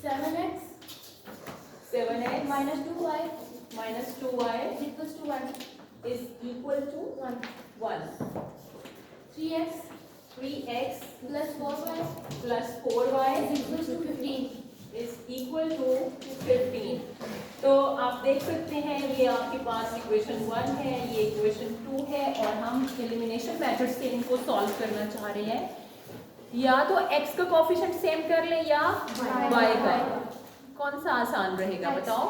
7x minus 2y minus 2y equals to 1. is equal to 1. 3x 3x plus 4y plus 4y is equals to 15. is equal to 15. तो आप देख सकते हैं ये आपके पास equation 1 है, ये इक्वेशन 2 है और हम एलिमिनेशन मेथड से इनको सॉल्व करना चाह रहे हैं। या तो x का कोफिशिएंट सेम कर लें या y का। कौन सा आसान रहेगा बताओ?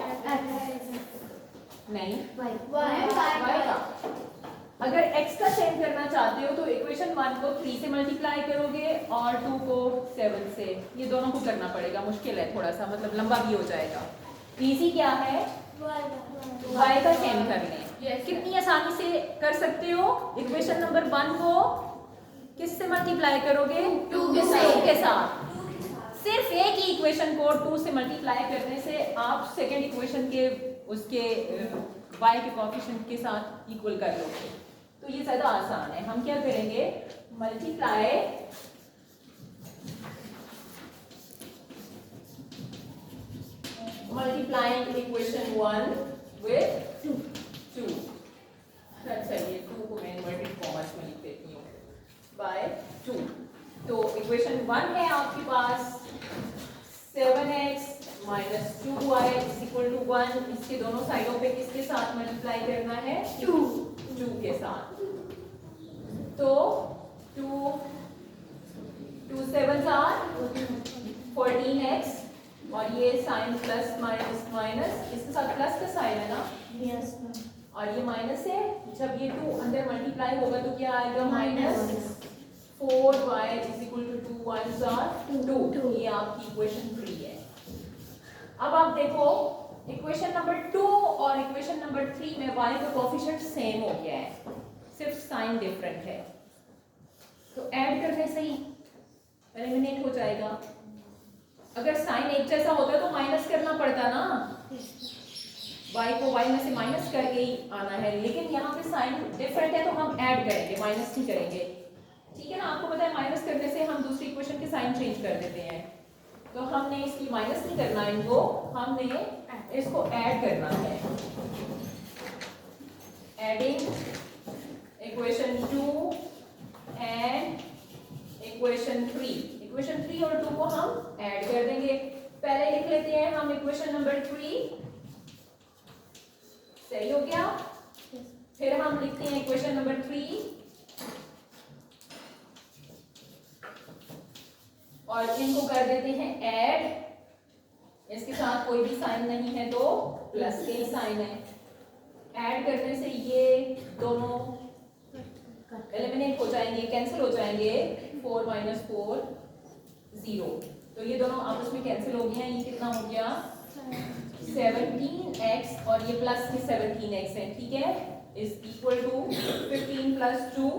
नहीं, y का। अगर x का सेम करना चाहते हो तो इक्वेशन 1 को 3 से मल्टीप्लाई करोगे और 2 को 7 से। ये दोनों को करना पड़ेगा, मुश्किल है थोड़ा सा, मतलब लंबा भी हो जाएगा। इजी क्या है? y का सेम कर लें। कितनी आसानी से कर सकते हो? इक्वेशन नंबर 1 को किससे मल्टीप्लाई करोगे? 2 के साथ। सिर्फ एक ही इक्वेशन को 2 से मल्टीप्लाई करने से आप सेकंड इक्वेशन के उसके y के कोएफिशिएंट के साथ इक्वल कर लोगे। तो ये ज्यादा आसान है। हम क्या करेंगे? Multiplying equation 1 with 2। चलिए 2 को मैं इन्वर्टेड कॉमास में लिख देती हूँ बाय 2। तो इक्वेशन 1 है आपके पास 7x minus 2y is equal to 1। इसके दोनों साइडों पे किसके साथ मल्टीप्लाई करना है? 2 के साथ। तो 2 7s are 14x और ये साइन प्लस माइनस माइनस, इसके साथ प्लस का साइन है ना? Yes. और ये माइनस है। जब ये 2 अंदर मल्टीप्लाई होगा तो क्या आएगा? Minus 4y is equal to 2 1s are 2। ये आपकी इक्वेशन 3 है। अब आप देखो इक्वेशन नंबर 2 और इक्वेशन नंबर 3 में y का कोएफिशिएंट सेम हो गया है, सिर्फ साइन डिफरेंट है। तो ऐड करने से ही एलिमिनेट हो जाएगा। अगर साइन एक जैसा होता तो माइनस करना पड़ता ना, y को y में से माइनस करके ही आना है, लेकिन यहाँ पे साइन डिफरेंट है तो हम ऐड करेंगे, माइनस नहीं करेंगे। ठीक है ना? आपको पता है माइनस करने से हम दूसरी इक्वेशन के साइन चेंज कर देते हैं। तो हमने इसकी माइनस नहीं करना है, इनको हमने इसको ऐड करना है। Adding equation 2 and equation 3। Equation 3 और 2 को हम ऐड कर देंगे। पहले लिख लेते हैं हम इक्वेशन नंबर 3। सही हो गया? फिर हम लिखते हैं इक्वेशन नंबर 3 और इनको कर देते हैं ऐड। इसके साथ कोई भी साइन नहीं है तो प्लस के ही साइन है। ऐड करने से ये दोनों एलिमिनेट हो जाएंगे, कैंसिल हो जाएंगे। 4 minus 4 0। तो ये दोनों आपस में कैंसिल हो गए हैं। ये कितना हो गया? 17x और ये प्लस के 17x है। ठीक है? Is equal to 15 plus 2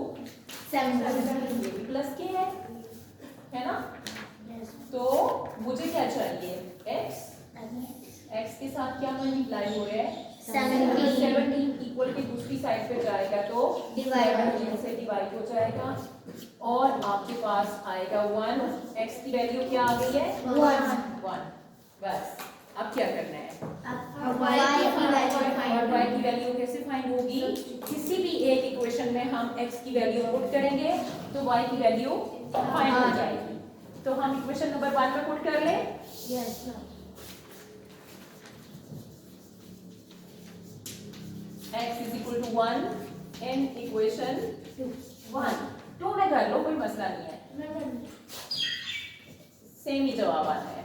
17। ये भी प्लस के है ना? तो मुझे क्या चाहिए? x के साथ क्या मल्टीप्लाई हो रहा है? 17 इक्वल के दूसरी साइड पे जाएगा तो डिवाइड से डिवाइड हो जाएगा और आपके पास आएगा 1। x की वैल्यू क्या आ गई है? 1। बस अब क्या करना है? और y की वैल्यू कैसे फाइंड होगी? किसी भी एक इक्वेशन में हम x की वैल्यू पुट करेंगे तो y की वैल्यू फाइंड हो जाएगी। तो हम इक्वेशन नंबर 1 में पुट कर लें। Yes. x is equal to 1 in equation 1। 2 में कर लो, कोई मसला नहीं है, सेम ही जवाब आता है।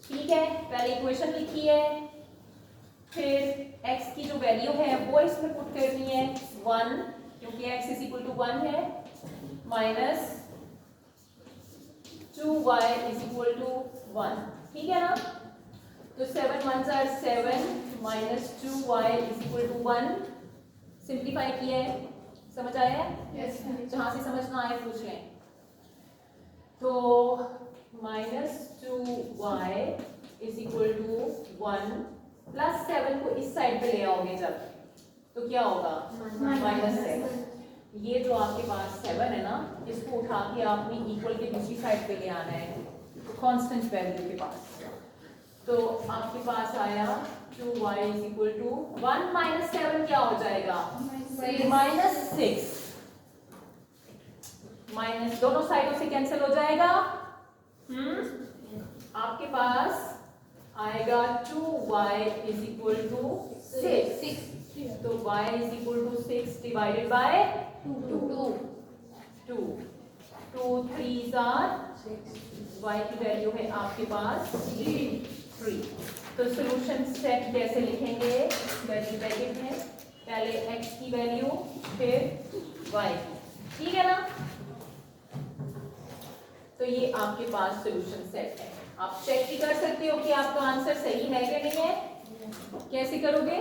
ठीक है? पहले इक्वेशन लिखी है, फिर x की जो वैल्यू है वो इसमें पुट करनी है 1, क्योंकि x is equal to 1 है, minus 2y is equal to 1। ठीक है ना? तो 7 1s are 7 minus 2y is equal to 1। Simplify किया है, समझ आया है? Yes. जहाँ से समझ ना आए पूछ लें। तो minus 2y is equal to 1 plus 7 को इस साइड पे ले आओगे जब तो क्या होगा? माइनस 7। ये जो आपके पास 7 है ना, इसको उठा के आपने इक्वल के दूसरी साइड पे ले आना है। कांस्टेंट वैल्यू के पास। तो आपके पास आया 2y is equal to 1 minus 7 क्या हो जाएगा? -6। माइनस दोनों साइडों से कैंसिल हो जाएगा। आपके पास आएगा 2y इज इक्वल टू 6। तो y is equal to 6 divided by 2। 2 3s are 6। y की वैल्यू है आपके पास 3। तो सॉल्यूशन सेट कैसे लिखेंगे? ब्रैकेट में पहले x की वैल्यू फिर y की, ठीक है ना? तो ये आपके पास सॉल्यूशन सेट है। आप चेक भी कर सकते हो कि आपका आंसर सही है कि नहीं है। कैसे करोगे?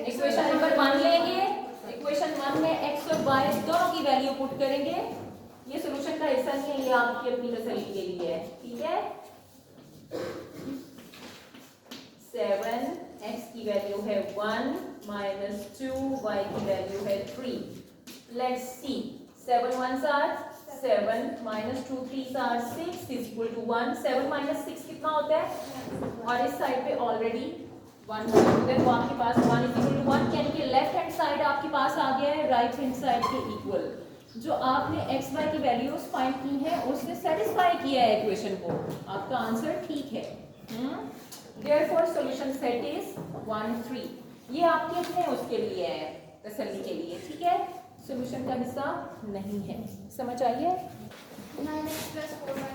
इक्वेशन नंबर 1 लेंगे, इक्वेशन 1 में x और y दोनों की वैल्यू पुट करेंगे। ये सॉल्यूशन का हिस्सा नहीं है, ये आपकी अपनी तसल्ली के लिए है, ठीक है? 7 x की वैल्यू है 1 माइनस 2 y की वैल्यू है 3। Let's see 7 1s are 7 minus 2 3s are 6 is equal to 1। 7 minus 6 कितना होता है? और इस साइड पे ऑलरेडी 1 है, तो आपके पास 1 is equal to 1, यानी कि लेफ्ट हैंड साइड आपके पास आ गया है राइट हैंड साइड के इक्वल। जो आपने x y की वैल्यूज फाइंड की है उसने सेटिस्फाई किया है इक्वेशन को, आपका आंसर ठीक है। Therefore solution set is 1 3। ये आपके अपने उसके लिए है, तसल्ली के लिए, ठीक है? सॉल्यूशन का हिस्सा नहीं है। समझ आइए? 9x plus 4y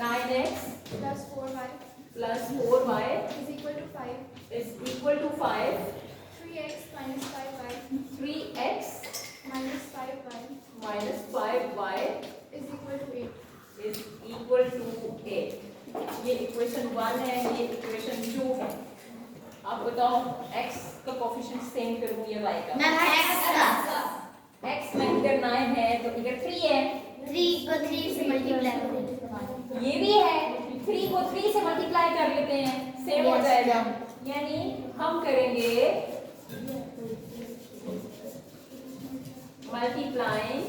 9x plus 4y plus 4y is equal to 5. is equal to 5। 3x minus 5y 3x minus 5y minus 5y is equal to 8. is equal to 8। ये इक्वेशन 1 है, ये इक्वेशन 2 है। आप बताओ x का coefficient same करूं या y का? x में इधर 9 है तो इधर 3 है। 3 को 3 से मल्टीप्लाई करें। ये भी है, 3 को 3 से मल्टीप्लाई कर लेते हैं, सेम हो जाएगा। यानी हम करेंगे मल्टीप्लाइंग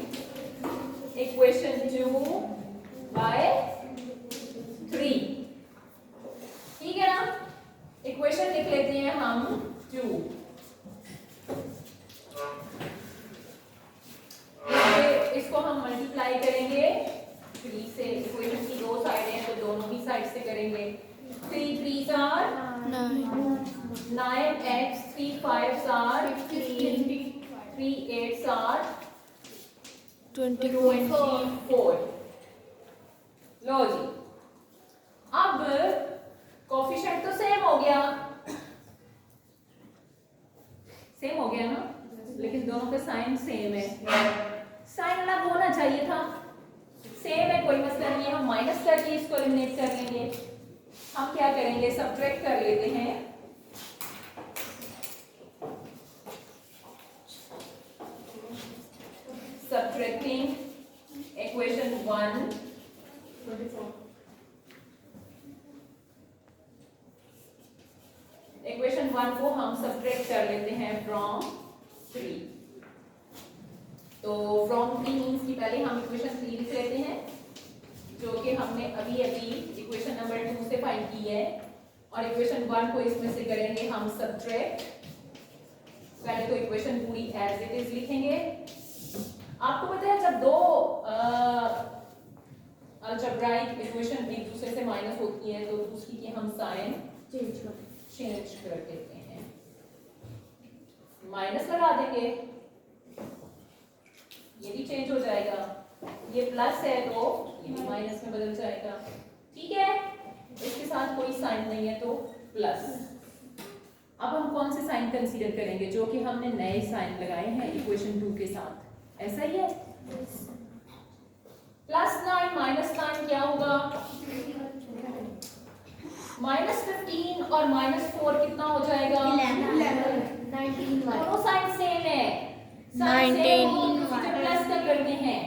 इक्वेशन 2 बाय 3, ठीक है ना? इक्वेशन लिख लेते हैं हम 2। इसको हम मल्टीप्लाई करेंगे 3 से। इक्वेशन की दो साइड हैं तो दोनों ही साइड से करेंगे। 3 3s are 9x 3 5s are 15 3 8s are 24। लो जी, अब कोफिशिएंट तो सेम हो गया, सेम हो गया ना? लेकिन दोनों का साइन सेम है, साइन अलग होना चाहिए था। सेम है, कोई मसला नहीं है, हम माइनस करके इसको एलिमिनेट कर लेंगे। हम क्या करेंगे? सब्ट्रैक्ट कर लेते हैं। सब्ट्रैक्टिंग इक्वेशन 1 इक्वेशन 1 को हम सब्ट्रैक्ट कर लेते हैं फ्रॉम 3। तो फ्रॉम 3 मींस कि पहले हम इक्वेशन 3 लिख लेते हैं, जो कि हमने अभी इक्वेशन नंबर 2 से फाइंड की है, और इक्वेशन 1 को इसमें से करेंगे हम सब्ट्रैक्ट। पहले तो इक्वेशन पूरी एज इट इज लिखेंगे। आपको पता है जब दो अलजेब्राइक इक्वेशन एक दूसरे से माइनस होती है तो उसकी की हम साइन चेंज कर देते हैं, माइनस लगा देंगे, ये भी चेंज हो जाएगा। ये प्लस है तो ये भी माइनस में बदल जाएगा, ठीक है? इसके साथ कोई साइन नहीं है तो प्लस। अब हम कौन से साइन कंसीडर करेंगे? जो कि हमने नए साइन लगाए हैं इक्वेशन 2 के साथ, ऐसा ही है। +9 -9 क्या होगा? -15 और -4 कितना हो जाएगा? 19 दोनों साइन सेम है, 19 प्लस कर करते हैं।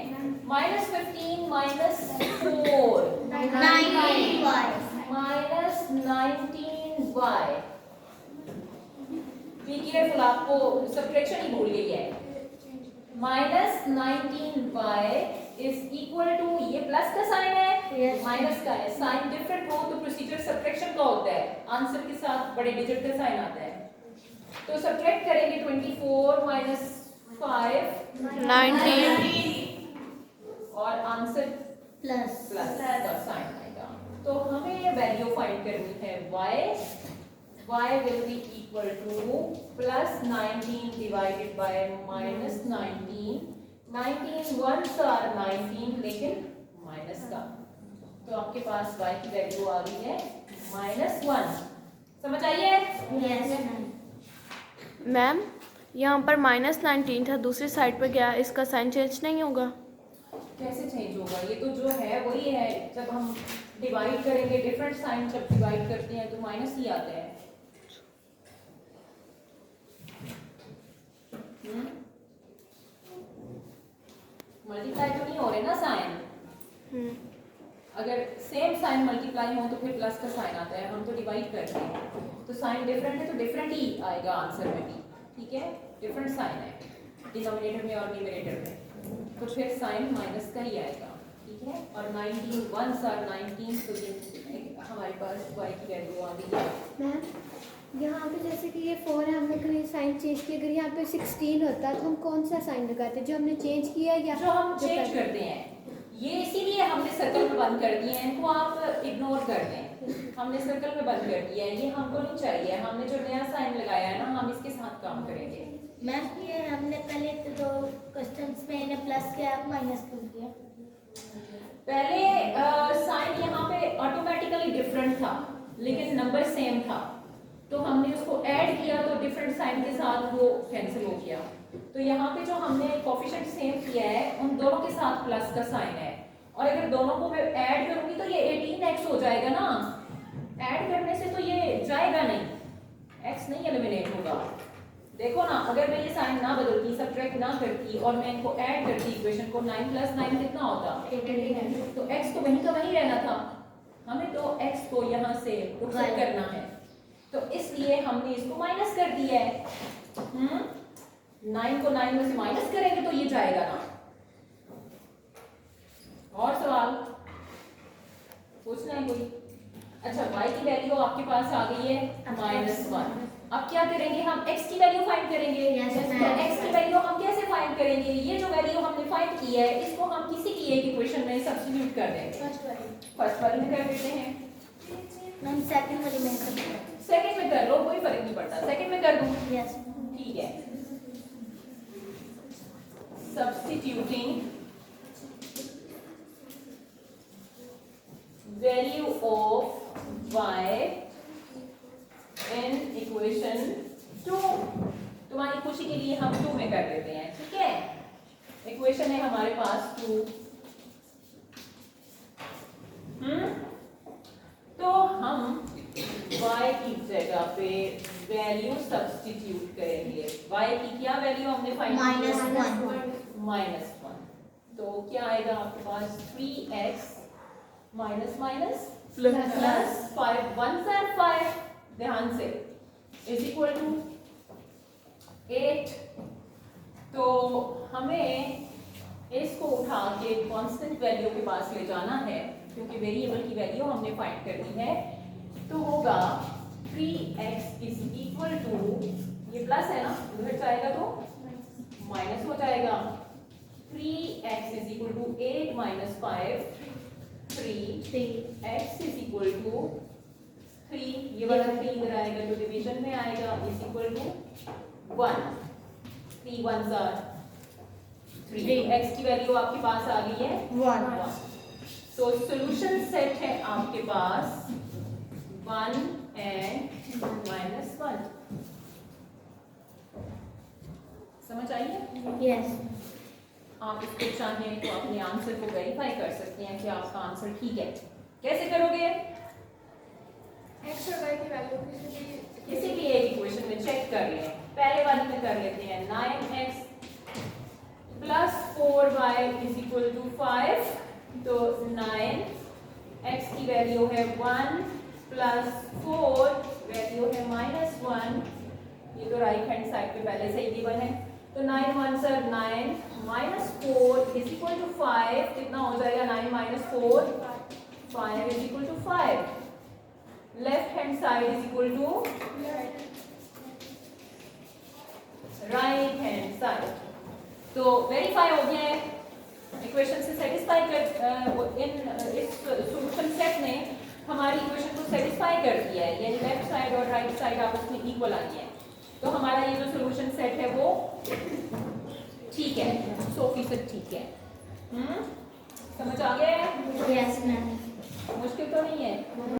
-15 -4 -19y। बी केयरफुल, आपको सब्ट्रैक्शन ही भूल गई है। -19y इज इक्वल टू, ये प्लस का साइन है Yes. माइनस का है, साइन डिफरेंट हो तो प्रोसीजर सब्ट्रैक्शन का होता है, आंसर के साथ बड़े डिजिट का साइन आता है। तो सब्ट्रैक्ट करेंगे 24 माइनस 5 19 और आंसर प्लस प्लस का साइन आएगा। तो हमें वैल्यू फाइंड करनी है y will be equal to plus 19 divided by minus 19, 19 ones are 19 लेकिन माइनस का, तो आपके पास y की वैल्यू आ गई है -1। समझ आइए? यस मैम यहाँ पर -19 था, दूसरी साइड पर गया, इसका साइन चेंज नहीं होगा? कैसे चेंज होगा? ये तो जो है वही है, जब हम डिवाइड करेंगे डिफरेंट साइन जब डिवाइड करते हैं तो माइनस ही आता है। मल्टीप्लाई तो नहीं हो रहे ना साइन, अगर सेम साइन मल्टीप्लाई हो तो फिर प्लस का साइन आता है, हम तो डिवाइड करते हैं, तो साइन डिफरेंट है तो डिफरेंट ही आएगा आंसर में भी, ठीक है, डिफरेंट साइन है डिनोमिनेटर में और न्यूमरेटर में, तो फिर साइन माइनस का ही आएगा, ठीक है। और 19 1s are 19, तो ये हमारे पास y की वैल्यू आ गई है। मैम यहाँ पे जैसे कि ये 4 है, हमने कहीं साइन चेंज किया, अगर यहाँ पे 16 होता तो हम कौन सा साइन लगाते, जो हमने चेंज किया या जो हम चेंज करते हैं, ये इसीलिए हमने सर्कल में बंद कर दिए हैं, इनको आप इग्नोर कर दें, हमने सर्कल में बंद कर दिया है, ये हमको नहीं चाहिए, हमने जो नया साइन लगाया है ना हम इसके साथ काम करेंगे। मैम ये हमने पहले तो क्वेश्चंस में इन्हें प्लस किया माइनस क्यों किया? पहले साइन यहाँ पे ऑटोमेटिकली डिफरेंट था लेकिन नंबर सेम था, तो हमने उसको ऐड किया तो डिफरेंट साइन के साथ वो कैंसिल हो गया। तो यहाँ पे जो हमने कोफिशिएंट सेम किया है उन दोनों के साथ प्लस का साइन है, और अगर दोनों को मैं ऐड करूंगी तो ये 18x हो जाएगा ना, ऐड करने से तो ये जाएगा नहीं, x नहीं एलिमिनेट होगा। देखो ना, अगर मैं ये साइन ना बदलती, सब्ट्रैक्ट ना करती और मैं इनको ऐड करती इक्वेशन को, 9 + 9 कितना होता? 18, तो x तो वहीं का वहीं रहना था, हमें तो x को यहाँ से रुखसत करना है, तो इसलिए हमने इसको माइनस कर दिया है। 9 को 9 में से माइनस करेंगे तो ये जाएगा ना। और सवाल पूछना है कोई? अच्छा, y की वैल्यू आपके पास आ गई है -1। अब क्या करेंगे हम? x की वैल्यू फाइंड करेंगे। Yes, तो ma'am. x की वैल्यू हम कैसे फाइंड करेंगे? ये जो वैल्यू हमने फाइंड की है इसको हम किसी की एक इक्वेशन में सब्स्टिट्यूट कर देंगे। फर्स्ट वाली में कर देते हैं, मैम सेकंड वाली में कर दिया। सेकंड में कर लो, कोई फर्क नहीं पड़ता, सेकंड में कर दूं, यस ठीक है। Substituting value of y in equation 2, तुम्हारी खुशी के लिए हम 2 में कर देते हैं, ठीक है। इक्वेशन है हमारे पास 2। तो हम y की जगह पे वैल्यू सब्स्टिट्यूट करेंगे। y की क्या वैल्यू हमने फाइंड की? -1। तो क्या आएगा आपके पास? 3x minus minus plus 5 1s are 5, ध्यान से, इज इक्वल टू 8। तो हमें इसको उठा के कांस्टेंट वैल्यू के पास ले जाना है, क्योंकि वेरिएबल की वैल्यू हमने फाइंड करनी है। तो होगा 3x इज इक्वल टू, ये प्लस है ना, उधर जाएगा तो माइनस हो जाएगा। 3x is equal to 8 minus 5, 3x is equal to 3, ये वाला 3 इधर आएगा तो डिवीजन में आएगा, is equal to 1। 3 1s are 3, x की वैल्यू आपके पास आ गई है 1। तो सॉल्यूशन सेट है आपके पास 1 and -1। समझ आइए? यस आप इसको चाहें तो अपने आंसर को वेरीफाई कर सकते हैं कि आपका आंसर ठीक है। कैसे करोगे? x और y की वैल्यू किसी भी एक इक्वेशन में चेक कर लें। पहले वाली में कर लेते हैं, 9x + 4y = 5, तो 9x की वैल्यू है 1 + 4 वैल्यू है -1, ये तो राइट हैंड साइड पे पहले से ही गिवन है। तो 9 1 सर 9 माइनस 4 इज इक्वल टू 5, कितना हो जाएगा 9 minus 4, 5 is equal to 5। Left hand side is equal to right hand side. तो वेरीफाई हो गया है, इक्वेशन से सेटिस्फाई कर इस सॉल्यूशन सेट ने हमारी इक्वेशन को सेटिस्फाई कर दिया है, यानी लेफ्ट साइड और राइट साइड आपस में इक्वल आ गया है। तो हमारा ये जो सॉल्यूशन सेट है वो ठीक है, 100% ठीक है। समझ आ गया है? Yes ma'am. मुश्किल तो नहीं है?